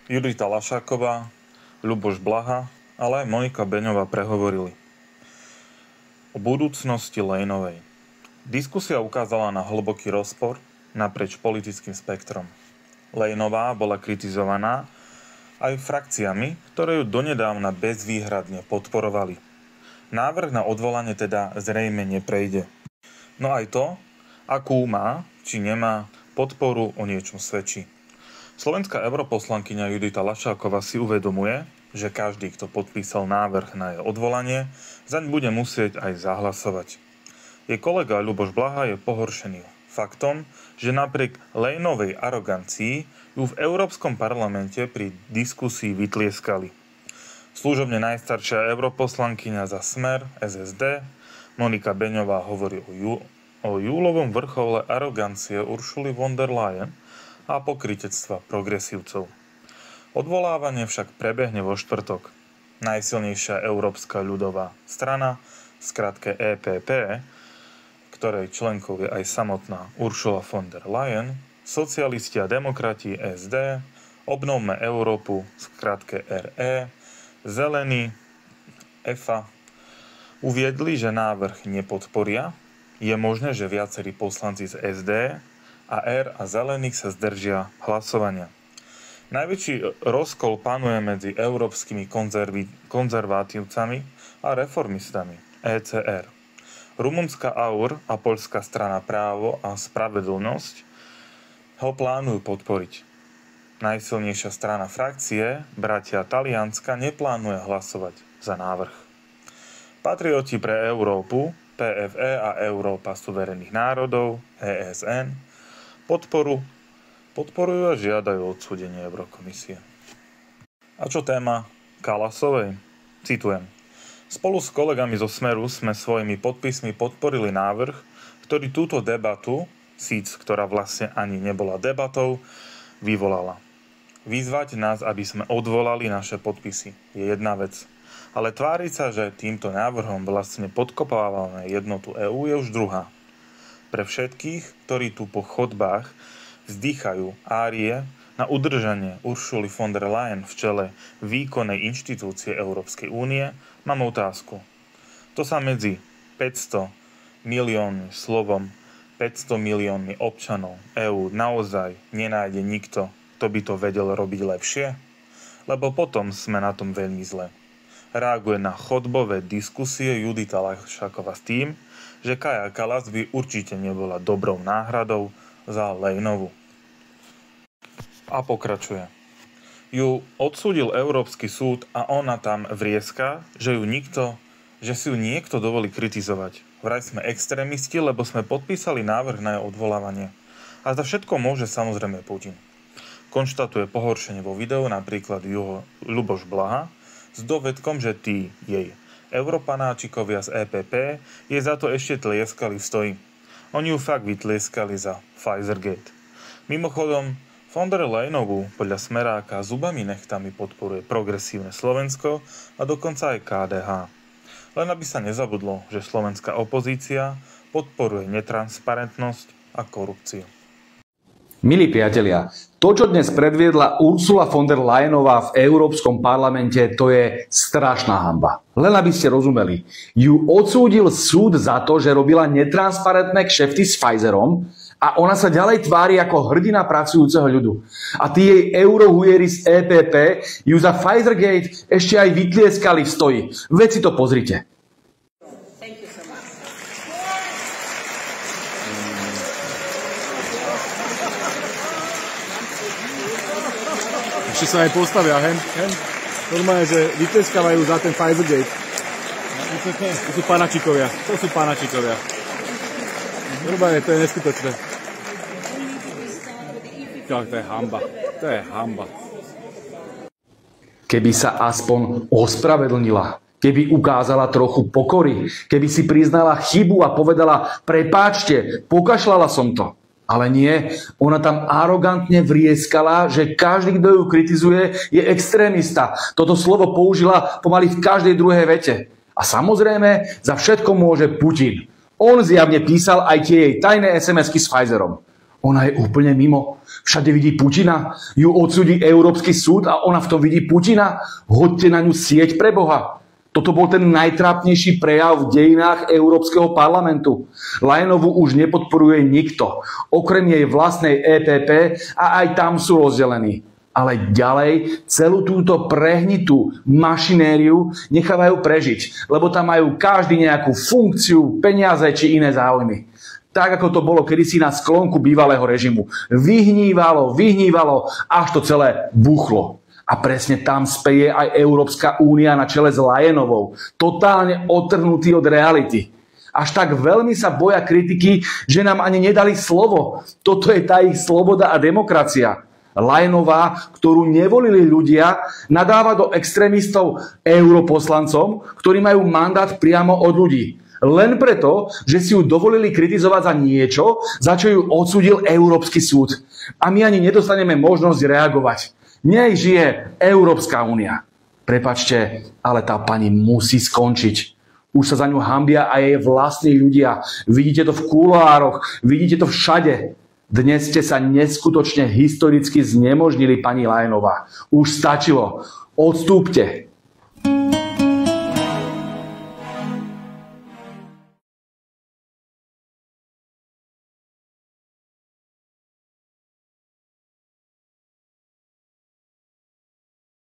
Judita Lašáková, Ľuboš Blaha, ale aj Monika Beňová prehovorili o budúcnosti Lejnovej. Diskusia ukázala na hlboký rozpor naprieč politickým spektrom. Lejnová bola kritizovaná aj frakciami, ktoré ju donedávna bezvýhradne podporovali. Návrh na odvolanie teda zrejme neprejde. No aj to, akú má či nemá podporu, o niečom svedčí. Slovenská europoslankyňa Judita Lašáková si uvedomuje, že každý, kto podpísal návrh na jej odvolanie, zaň bude musieť aj zahlasovať. Jej kolega Ľuboš Blaha je pohoršený faktom, že napriek Lejnovej arogancii ju v Európskom parlamente pri diskusii vytlieskali. Služobne najstaršia europoslankyňa za Smer, SSD, Monika Beňová hovorí o júlovom vrchole arogancie Uršuly von der Leyen a pokrytectva progresívcov. Odvolávanie však prebehne vo štvrtok. Najsilnejšia Európska ľudová strana, v skratke EPP, ktorej členkou je aj samotná Ursula von der Leyen, socialisti a demokrati SD, Obnovme Európu, v skratke RE, Zelení, EFA, uviedli, že návrh nepodporia. Je možné, že viacerí poslanci z SD a R a Zelených sa zdržia hlasovania. Najväčší rozkol panuje medzi európskymi konzervatívcami a reformistami ECR. Rumunská AUR a poľská strana Právo a spravedlnosť ho plánujú podporiť. Najsilnejšia strana frakcie, Bratia Talianska, neplánuje hlasovať za návrh. Patrioti pre Európu, PFE a Európa suverénnych národov, ESN, podporujú a žiadajú odsúdenie Eurokomisie. A čo téma Kalasovej? Citujem. Spolu s kolegami zo Smeru sme svojimi podpismi podporili návrh, ktorý túto debatu, ktorá vlastne ani nebola debatou, vyvolala. Vyzvať nás, aby sme odvolali naše podpisy, je jedna vec. Ale tváriť sa, že týmto návrhom vlastne podkopávame jednotu EÚ, je už druhá. Pre všetkých, ktorí tu po chodbách vzdychajú árie na udržanie Uršuly von der Leyen v čele výkonnej inštitúcie Európskej únie, mám otázku. To sa medzi 500 miliónmi slovom 500 miliónmi občanov EÚ naozaj nenájde nikto, kto by to vedel robiť lepšie? Lebo potom sme na tom veľmi zle. Reaguje na chodbové diskusie Judita Lašáková s tým, že Kaja Kallas by určite nebola dobrou náhradou za Lejnovu. A pokračuje. Ju odsúdil Európsky súd a ona tam vrieska, že si ju niekto dovolí kritizovať. Vraj sme extrémisti, lebo sme podpísali návrh na jej odvolávanie. A za všetko môže samozrejme Putin. Konštatuje pohoršenie vo videu napríklad Ľuboš Blaha s dovedkom, že tí jej europanáčikovia z EPP jej za to ešte tlieskali v stoji. Oni ju fakt vytlieskali za Pfizergate. Mimochodom, von der Leyenovú podľa Smeráka zubami nechtami podporuje progresívne Slovensko a dokonca aj KDH. Len aby sa nezabudlo, že slovenská opozícia podporuje netransparentnosť a korupciu. Milí priatelia, to, čo dnes predviedla Ursula von der Leyenová v Európskom parlamente, to je strašná hanba. Len aby ste rozumeli, ju odsúdil súd za to, že robila netransparentné kšefty s Pfizerom a ona sa ďalej tvári ako hrdina pracujúceho ľudu. A tí jej eurohujeri z EPP ju za Pfizergate ešte aj vytlieskali v stoji. Veď si to pozrite. Ešte sa aj postavia, hen. Normálne, že vytleskávajú za ten Pfizergate. To sú panačikovia. Normálne, to je neskutočné. To je hamba. Keby sa aspoň ospravedlnila, keby ukázala trochu pokory, keby si priznala chybu a povedala: prepáčte, pokašľala som to. Ale nie, ona tam arogantne vrieskala, že každý, kto ju kritizuje, je extrémista. Toto slovo použila pomaly v každej druhej vete. A samozrejme, za všetko môže Putin. On zjavne písal aj tie jej tajné SMS-ky s Pfizerom. Ona je úplne mimo. Všade vidí Putina. Ju odsúdi Európsky súd a ona v tom vidí Putina. Hoďte na ňu sieť pre Boha. Toto bol ten najtrápnejší prejav v dejinách Európskeho parlamentu. Lyonovú už nepodporuje nikto. Okrem jej vlastnej EPP a aj tam sú rozdelení. Ale ďalej celú túto prehnitú mašinériu nechávajú prežiť, lebo tam majú každý nejakú funkciu, peniaze či iné záujmy. Tak ako to bolo kedysi na sklonku bývalého režimu. Vyhnívalo, až to celé buchlo. A presne tam speje aj Európska únia na čele s Lyonovou. Totálne odtrhnutý od reality. Až tak veľmi sa boja kritiky, že nám ani nedali slovo. Toto je tá ich sloboda a demokracia. Lyonová, ktorú nevolili ľudia, nadáva do extrémistov europoslancom, ktorí majú mandát priamo od ľudí. Len preto, že si ju dovolili kritizovať za niečo, za čo ju odsúdil Európsky súd. A my ani nedostaneme možnosť reagovať. Nech žije Európska únia. Prepačte, ale tá pani musí skončiť. Už sa za ňu hanbia aj jej vlastní ľudia. Vidíte to v kuloároch, vidíte to všade. Dnes ste sa neskutočne historicky znemožnili, pani Lyonová. Už stačilo. Odstúpte.